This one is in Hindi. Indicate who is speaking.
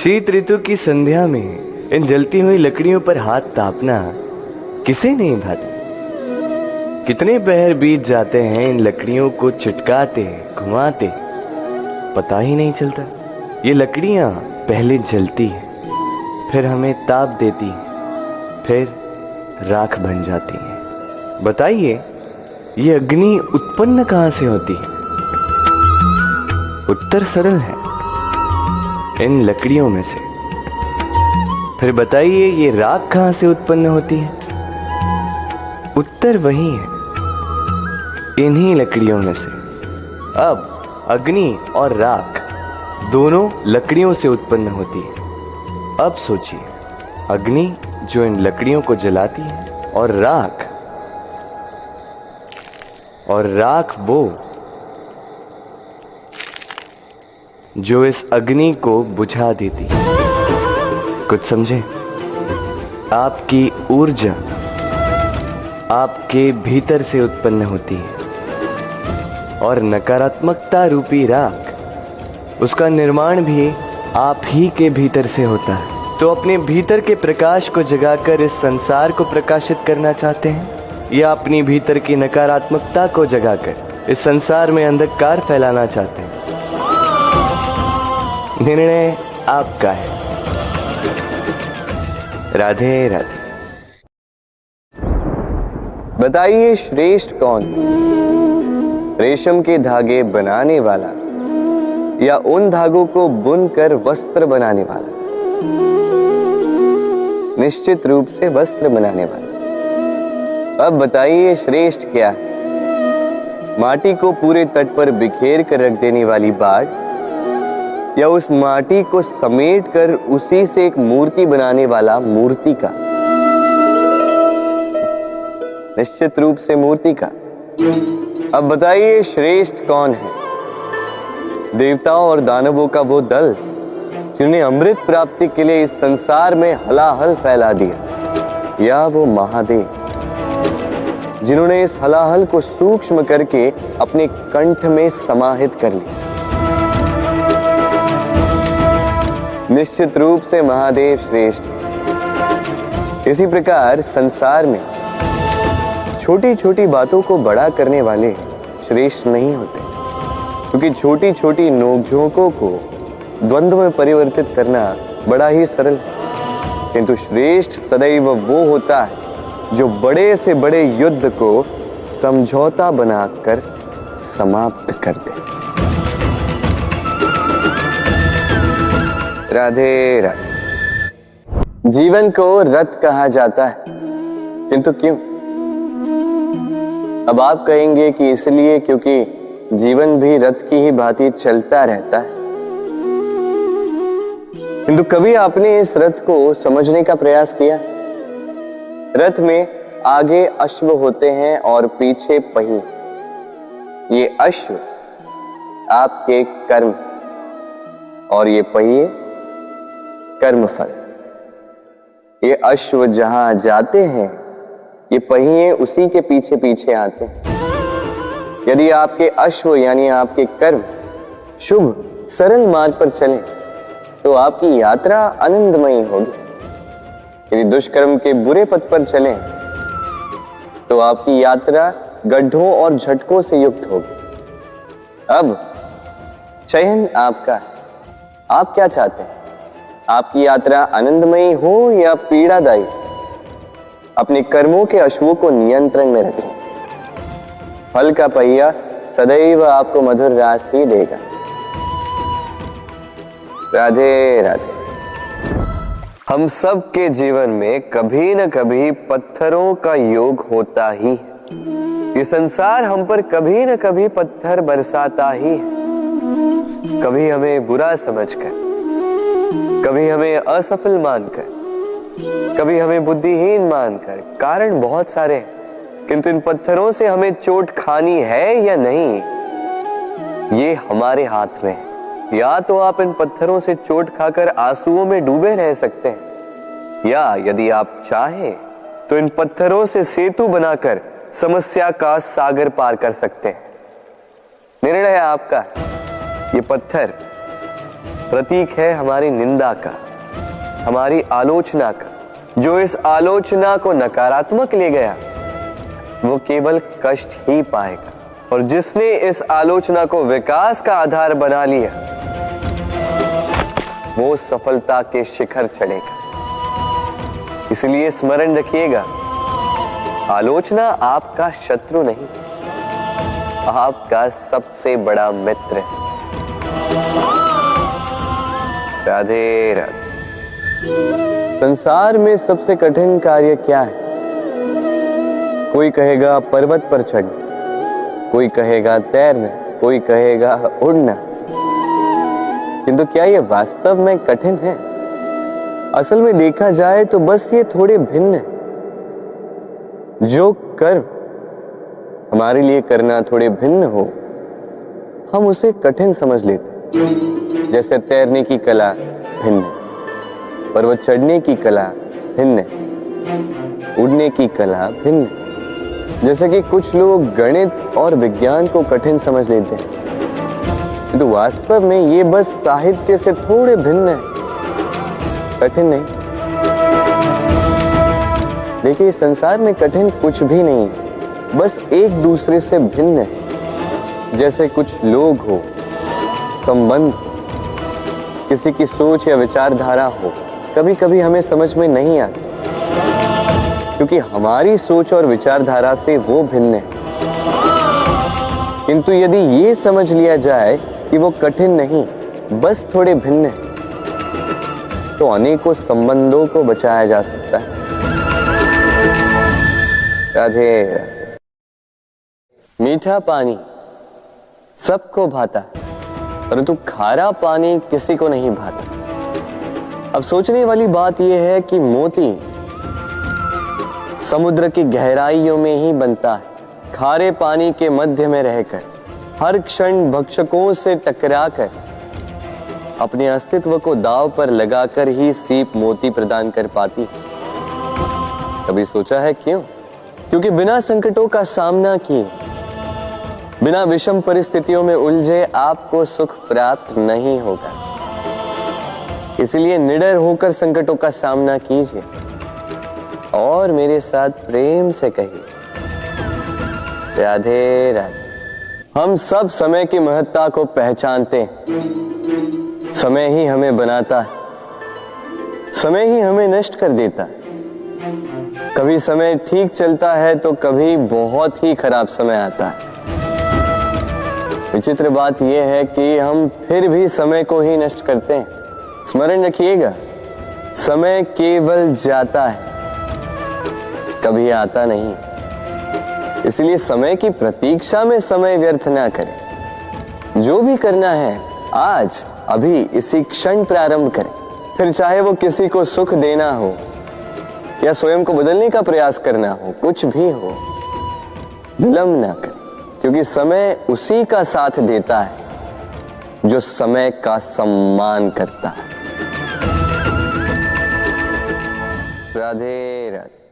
Speaker 1: शीत ऋतु की संध्या में इन जलती हुई लकड़ियों पर हाथ तापना किसे नहीं भाता। कितने पहर बीत जाते हैं इन लकड़ियों को चिटकाते घुमाते, पता ही नहीं चलता। ये लकड़ियां पहले जलती हैं, फिर हमें ताप देती हैं, फिर राख बन जाती हैं। बताइए, ये अग्नि उत्पन्न कहां से होती है? उत्तर सरल है, इन लकड़ियों में से। फिर बताइए, ये राख कहां से उत्पन्न होती है? उत्तर वही है, इन्हीं लकड़ियों में से। अब अग्नि और राख दोनों लकड़ियों से उत्पन्न होती है। अब सोचिए, अग्नि जो इन लकड़ियों को जलाती है, और राख वो जो इस अग्नि को बुझा देती है। कुछ समझे? आपकी ऊर्जा आपके भीतर से उत्पन्न होती है, और नकारात्मकता रूपी राख, उसका निर्माण भी आप ही के भीतर से होता है। तो अपने भीतर के प्रकाश को जगाकर इस संसार को प्रकाशित करना चाहते हैं, या अपनी भीतर की नकारात्मकता को जगाकर इस संसार में अंधकार फैलाना चाहते हैं? निर्णय आपका है। राधे राधे।
Speaker 2: बताइए, श्रेष्ठ कौन? रेशम के धागे बनाने वाला, या उन धागों को बुनकर वस्त्र बनाने वाला? निश्चित रूप से वस्त्र बनाने वाला। अब बताइए, श्रेष्ठ क्या है? माटी को पूरे तट पर बिखेर कर रख देने वाली बाढ़, या उस माटी को समेट कर उसी से एक मूर्ति बनाने वाला मूर्तिकार? निश्चित रूप से मूर्तिकार। अब बताइए, श्रेष्ठ कौन है? देवताओं और दानवों का वो दल जिन्होंने अमृत प्राप्ति के लिए इस संसार में हलाहल फैला दिया, या वो महादेव जिन्होंने इस हलाहल को सूक्ष्म करके अपने कंठ में समाहित कर लिया? निश्चित रूप से महादेव श्रेष्ठ। इसी प्रकार संसार में छोटी छोटी बातों को बड़ा करने वाले श्रेष्ठ नहीं होते, क्योंकि छोटी छोटी नोकझोंकों को द्वंद्व में परिवर्तित करना बड़ा ही सरल है। किंतु श्रेष्ठ सदैव वो होता है जो बड़े से बड़े युद्ध को समझौता बनाकर समाप्त कर दे। राधे राधे। जीवन को रथ कहा जाता है, किंतु क्यों? अब आप कहेंगे कि इसलिए क्योंकि जीवन भी रथ की ही भांति चलता रहता है। किंतु कभी आपने इस रथ को समझने का प्रयास किया? रथ में आगे अश्व होते हैं और पीछे पहिए। ये अश्व आपके कर्म, और ये पहिए कर्मफल। ये अश्व जहां जाते हैं, ये पहिए उसी के पीछे पीछे आते हैं। यदि आपके अश्व यानी आपके कर्म शुभ सरल मार्ग पर चले, तो आपकी यात्रा आनंदमयी होगी। यदि दुष्कर्म के बुरे पथ पर चलें, तो आपकी यात्रा गड्ढों और झटकों से युक्त होगी। अब चयन आपका है। आप क्या चाहते हैं? आपकी यात्रा आनंदमयी हो या पीड़ादायी? अपने कर्मों के अश्वों को नियंत्रण में रखें। फल का पहिया सदैव आपको मधुर रास ही देगा। राधे राधे। हम सब के जीवन में कभी न कभी पत्थरों का योग होता ही है। ये संसार हम पर कभी न कभी पत्थर बरसाता ही है। कभी हमें बुरा समझकर, कभी हमें असफल मानकर, कभी हमें बुद्धिहीन मानकर। कारण बहुत सारे हैं, किंतु इन पत्थरों से हमें चोट खानी है या नहीं, ये हमारे हाथ में है। या तो आप इन पत्थरों से चोट खाकर आंसुओं में डूबे रह सकते हैं, या यदि आप चाहें तो इन पत्थरों से सेतु बनाकर समस्या का सागर पार कर सकते हैं। निर्णय आपका। ये पत्थर प्रतीक है हमारी निंदा का, हमारी आलोचना का। जो इस आलोचना को नकारात्मक ले गया वो केवल कष्ट ही पाएगा, और जिसने इस आलोचना को विकास का आधार बना लिया वो सफलता के शिखर चढ़ेगा। इसलिए स्मरण रखिएगा, आलोचना आपका शत्रु नहीं, आपका सबसे बड़ा मित्र है। राधे राधे। संसार में सबसे कठिन कार्य क्या है? कोई कहेगा पर्वत पर चढ़ना, कोई कहेगा तैरना, कोई कहेगा उड़ना। किंतु क्या ये वास्तव में कठिन है? असल में देखा जाए तो बस ये थोड़े भिन्न है। जो कर्म हमारे लिए करना थोड़े भिन्न हो, हम उसे कठिन समझ लेते। जैसे तैरने की कला भिन्न है, पर्वत चढ़ने की कला भिन्न है, उड़ने की कला भिन्न है। जैसे कि कुछ लोग गणित और विज्ञान को कठिन समझ लेते हैं, तो वास्तव में ये बस साहित्य से थोड़े भिन्न है, कठिन नहीं। देखिए, संसार में कठिन कुछ भी नहीं है, बस एक दूसरे से भिन्न है। जैसे कुछ लोग हो, संबंध हो, किसी की सोच या विचारधारा हो, कभी कभी हमें समझ में नहीं आती, क्योंकि हमारी सोच और विचारधारा से वो भिन्न है। किंतु यदि ये समझ लिया जाए कि वो कठिन नहीं, बस थोड़े भिन्न है, तो अनेकों संबंधों को बचाया जा सकता है। राधे राधे। मीठा पानी सबको भाता, परंतु खारा पानी किसी को नहीं भाता। अब सोचने वाली बात यह है कि मोती समुद्र की गहराइयों में ही बनता है। खारे पानी के मध्य में रहकर, हर क्षण भक्षकों से टकराकर, अपने अस्तित्व को दांव पर लगाकर ही सीप मोती प्रदान कर पाती है। कभी सोचा है क्यों? क्योंकि बिना संकटों का सामना किए, बिना विषम परिस्थितियों में उलझे आपको सुख प्राप्त नहीं होगा। इसलिए निडर होकर संकटों का सामना कीजिए और मेरे साथ प्रेम से कहिए, राधे राधे। हम सब समय की महत्ता को पहचानते हैं। समय ही हमें बनाता है, समय ही हमें नष्ट कर देता है। कभी समय ठीक चलता है तो कभी बहुत ही खराब समय आता है। विचित्र बात यह है कि हम फिर भी समय को ही नष्ट करते हैं। स्मरण रखिएगा, समय केवल जाता है, कभी आता नहीं। इसलिए समय की प्रतीक्षा में समय व्यर्थ ना करें। जो भी करना है आज, अभी, इसी क्षण प्रारंभ करें। फिर चाहे वो किसी को सुख देना हो या स्वयं को बदलने का प्रयास करना हो, कुछ भी हो, विलंब ना करें, क्योंकि समय उसी का साथ देता है जो समय का सम्मान करता है। राधे राधे।